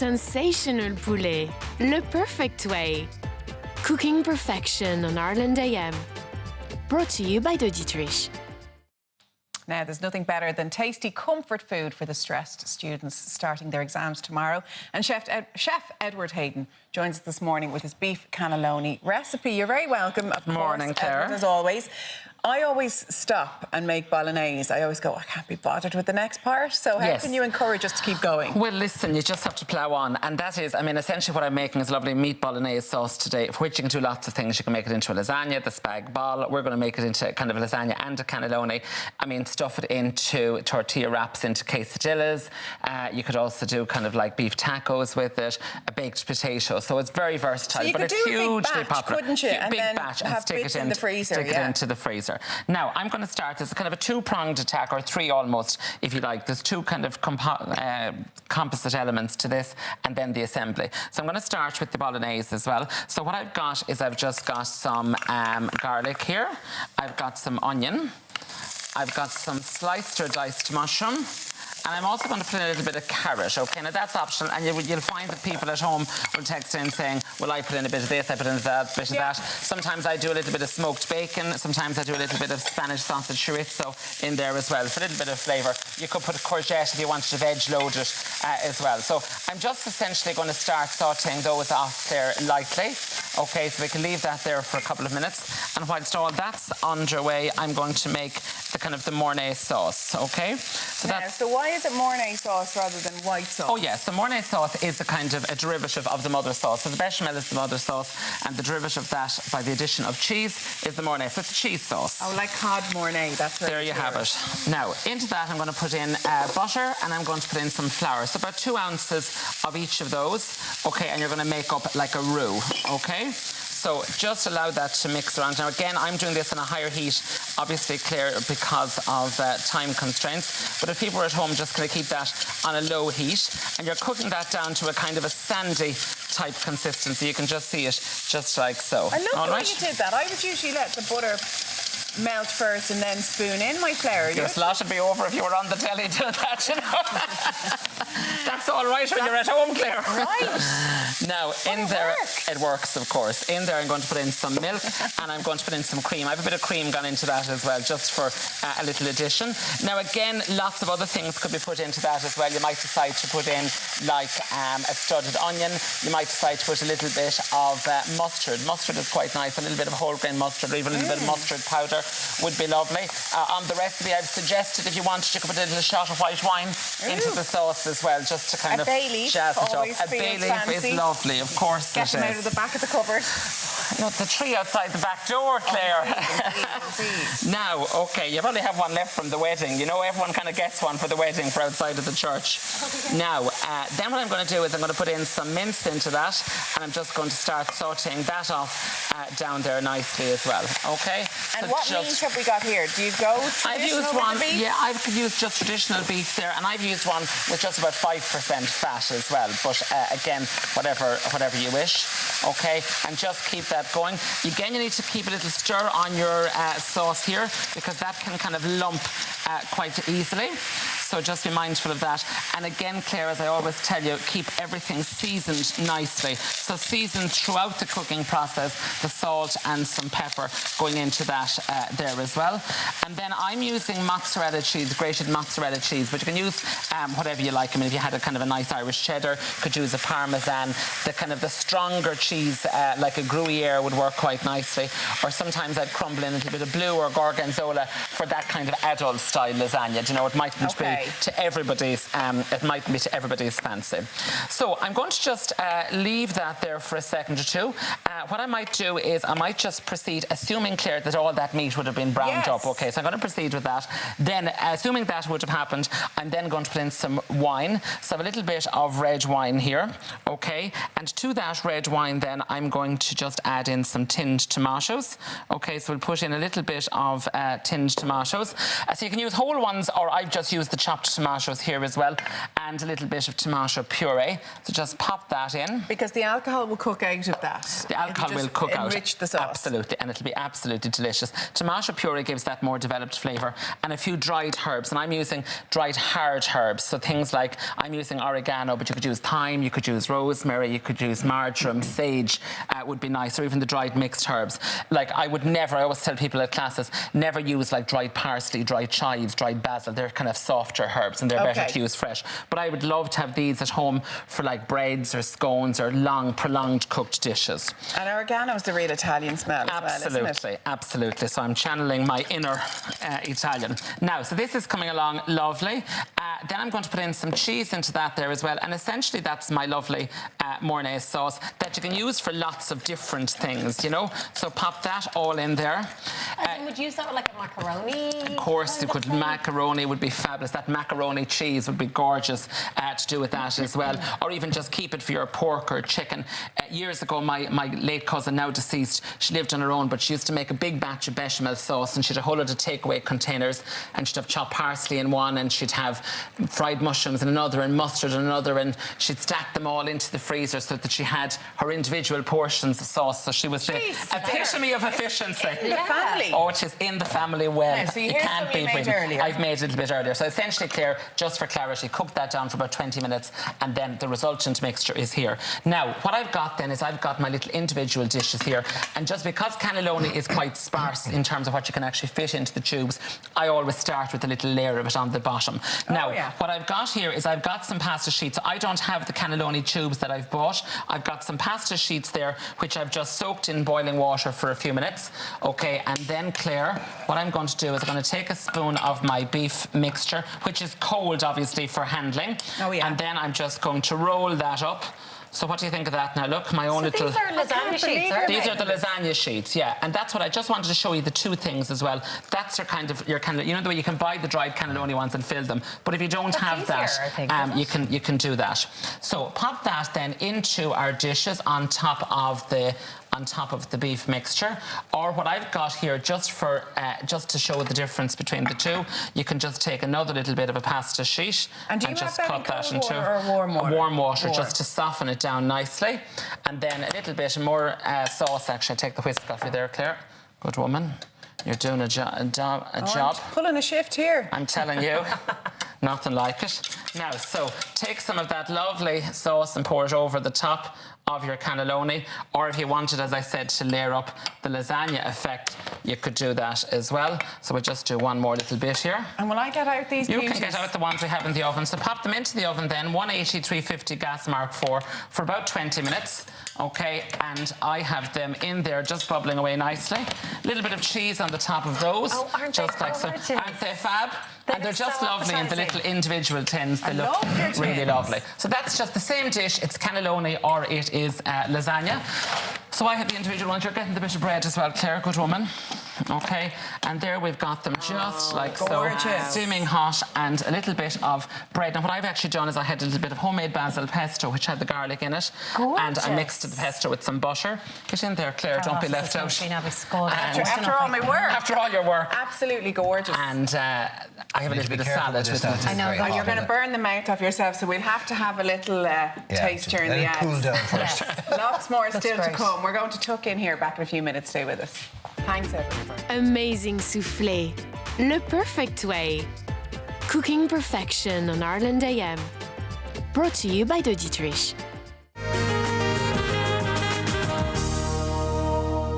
Sensational poulet, le perfect way. Cooking perfection on Ireland AM. Brought to you by Dietrich. Now, there's nothing better than tasty comfort food for the stressed students starting their exams tomorrow. And Chef Edward Hayden joins us this morning with his beef cannelloni recipe. You're very welcome, of Morning, course, Claire. Edward, as always. I always stop and make bolognese. I always go, I can't be bothered with the next part. So how can you encourage us to keep going? Well, listen, you just have to plough on. And that is, I mean, essentially what I'm making is a lovely meat bolognese sauce today, which you can do lots of things. You can make it into a lasagna, the spag bol. We're going to make it into kind of a lasagna and a cannelloni. I mean, stuff it into tortilla wraps, into quesadillas. You could also do kind of like beef tacos with it, a baked potato. So it's very versatile. So you but could it's do a big hugely batch, popular. couldn't you? And big then batch and have stick bits it in the freezer. Stick it into the freezer. Now, I'm going to start as a kind of a two-pronged attack, or three almost, if you like. There's two kind of composite elements to this, and then the assembly. So I'm going to start with the bolognese as well. So what I've got is I've just got some garlic here. I've got some onion. I've got some sliced or diced mushroom. And I'm also going to put in a little bit of carrot, OK? Now, that's optional, and you'll find that people at home will text in saying, well, I put in a bit of this, I put in that, bit of that. Sometimes I do a little bit of smoked bacon. Sometimes I do a little bit of Spanish sausage chorizo in there as well, for a little bit of flavour. You could put a courgette if you wanted to veg-load it as well. So I'm just essentially going to start sautéing those off there lightly. OK, so we can leave that there for a couple of minutes. And whilst all that's underway, I'm going to make the kind of the Mornay sauce, OK? So why is it Mornay sauce rather than white sauce? Oh, yes. So Mornay sauce is a kind of a derivative of the mother sauce. So the bechamel is the mother sauce, and the derivative of that, by the addition of cheese, is the Mornay. So it's a cheese sauce. Oh, like cod Mornay. That's there you have it. Now, into that, I'm going to put in butter, and I'm going to put in some flour. So about 2 ounces of each of those. OK, and you're going to make up like a roux. OK? So just allow that to mix around. Now, again, I'm doing this on a higher heat, obviously, Claire, because of time constraints. But if people are at home, just going to keep that on a low heat. And you're cooking that down to a kind of a sandy type consistency. You can just see it just like so. I love the way you did that. I would usually let the butter melt first and then spoon in, my Claire. Your slot would be over if you were on the telly doing that, you know. That's all right when you're at home, Claire. Right. Now, in there, it works, of course. In there, I'm going to put in some milk and I'm going to put in some cream. I have a bit of cream gone into that as well, just for a little addition. Now, again, lots of other things could be put into that as well. You might decide to put in, like, a studded onion. You might decide to put a little bit of mustard. Mustard is quite nice. A little bit of whole grain mustard, or even a little bit of mustard powder would be lovely. On the recipe, I've suggested if you wanted, you could put a little shot of white wine into the sauce as well, just to kind of jazz it up. A bay leaf is lovely, of course. Get them out of the back of the cupboard. No, the tree outside the back door, Claire. Indeed. Now, OK, you probably have one left from the wedding. You know, everyone kind of gets one for the wedding for outside of the church. Now, then what I'm going to do is I'm going to put in some mince into that, and I'm just going to start sautéing that off down there nicely as well, OK? And so what meat have we got here? Do you go traditional I've used one, beef? yeah, I've used just traditional beef there, and I've used one with just about 5% fat as well. But again, whatever you wish, OK? And just keep that going. Again, you need to keep a little stir on your sauce here, because that can kind of lump quite easily. So just be mindful of that. And again, Claire, as I always tell you, keep everything seasoned nicely. So season throughout the cooking process, the salt and some pepper going into that there as well. And then I'm using mozzarella cheese, grated mozzarella cheese, but you can use whatever you like. I mean, if you had a kind of a nice Irish cheddar, could use a Parmesan. The kind of the stronger cheese, like a Gruyere, would work quite nicely. Or sometimes I'd crumble in a little bit of blue or gorgonzola for that kind of adult style lasagna. Do you know, it mightn't be to everybody's, it mightn't be to everybody's fancy. So I'm going to just leave that there for a second or two. What I might do is I might just proceed, assuming, Claire, that all that meat would have been browned up. OK, so I'm going to proceed with that. Then, assuming that would have happened, I'm then going to put in some wine. So I have a little bit of red wine here, OK? And to that red wine, then, I'm going to just add in some tinned tomatoes. OK, so we'll put in a little bit of tinned tomatoes. So you can use whole ones, or I've just used the chopped tomatoes here as well, and a little bit of tomato puree. So just pop that in. Because the alcohol will cook out of that. The alcohol will cook out. Enrich the sauce. Absolutely, and it'll be absolutely delicious. Tomato puree gives that more developed flavour, and a few dried herbs. And I'm using dried hard herbs, so things like I'm using oregano, but you could use thyme, you could use rosemary, you could use marjoram, sage would be nice, or even the dried mixed herbs. Like I always tell people at classes, never use like dried parsley, dried chives, dried basil. They're kind of softer herbs, and they're better to use fresh. But I would love to have these at home for like breads or scones or long, prolonged cooked dishes. And oregano is the real Italian smell as Absolutely, well, isn't it? absolutely. So I'm channeling my inner Italian. Now, so this is coming along lovely. Then I'm going to put in some cheese into that there as well. And essentially that's my lovely Mornay sauce that you can use for lots of different things, you know. So pop that all in there. And would you use that with like a macaroni? Of course, you could. Macaroni would be fabulous. That macaroni cheese would be gorgeous to do with that as well. Or even just keep it for your pork or chicken. Years ago, my late cousin, now deceased, she lived on her own, but she used to make a big batch of bechamel sauce, and she'd have a whole lot of takeaway containers, and she'd have chopped parsley in one, and she'd have fried mushrooms in another, and mustard in another, and she'd stack them all into the freezer so that she had her individual portions of sauce. So she was the epitome of efficiency. In the family. Oh, it is in the family well. Yeah, so you can't beat it. Earlier. I've made it a little bit earlier. So essentially, Claire, just for clarity, cook that down for about 20 minutes, and then the resultant mixture is here. Now, what I've got then is I've got my little individual dishes here, and just because cannelloni is quite sparse in terms of what you can actually fit into the tubes, I always start with a little layer of it on the bottom. Now, what I've got here is I've got some pasta sheets. I don't have the cannelloni tubes that I've bought. I've got some pasta sheets there, which I've just soaked in boiling water for a few minutes. Okay, and then, Claire, what I'm going to do is I'm going to take a spoon of my beef mixture, which is cold, obviously, for handling. And then I'm just going to roll that up. So what do you think of that now? Look, my own little... These are lasagna sheets, aren't they? These are the lasagna sheets, yeah. And that's what I just wanted to show you, the two things as well. That's your kind of, you know the way you can buy the dried cannelloni ones and fill them. But if you don't have that, you can do that. So pop that then into our dishes on top of the beef mixture. Or what I've got here, just to show the difference between the two, you can just take another little bit of a pasta sheet and just cut that into warm water, just to soften it down nicely. And then a little bit more sauce. Actually, I take the whisk off you there, Claire. Good woman. You're doing a job. I'm pulling a shift here. I'm telling you. Nothing like it. Now, so take some of that lovely sauce and pour it over the top of your cannelloni, or if you wanted, as I said, to layer up the lasagna effect, you could do that as well. So we'll just do one more little bit here. And will I get out these beauties? You can get out the ones we have in the oven. So pop them into the oven then, 180, 350 gas mark 4 for about 20 minutes. Okay, and I have them in there just bubbling away nicely. A little bit of cheese on the top of those. Oh, aren't just they like so. gorgeous? Aren't they fab? And they're just so lovely in the little individual tins. They look love your really tins. lovely. So that's just the same dish. It's cannelloni or it is lasagna. So I have the individual ones. You're getting the bit of bread as well, Claire, good woman. Okay, and there we've got them just like gorgeous. so, steaming hot, and a little bit of bread. Now what I've actually done is I had a little bit of homemade basil pesto, which had the garlic in it. And I mixed the pesto with some butter. Get in there, Claire, don't be left out. After all my work. After all your work. Absolutely gorgeous. And I have a little bit of salad with it. I know. And you're going to burn the mouth off yourself, so we'll have to have a little taste during the ads. Cool down first. Lots more still to come. We're going to tuck in here back in a few minutes. Stay with us. Thanks, everyone. Amazing soufflé. Le perfect way. Cooking perfection on Ireland AM. Brought to you by Dietrich.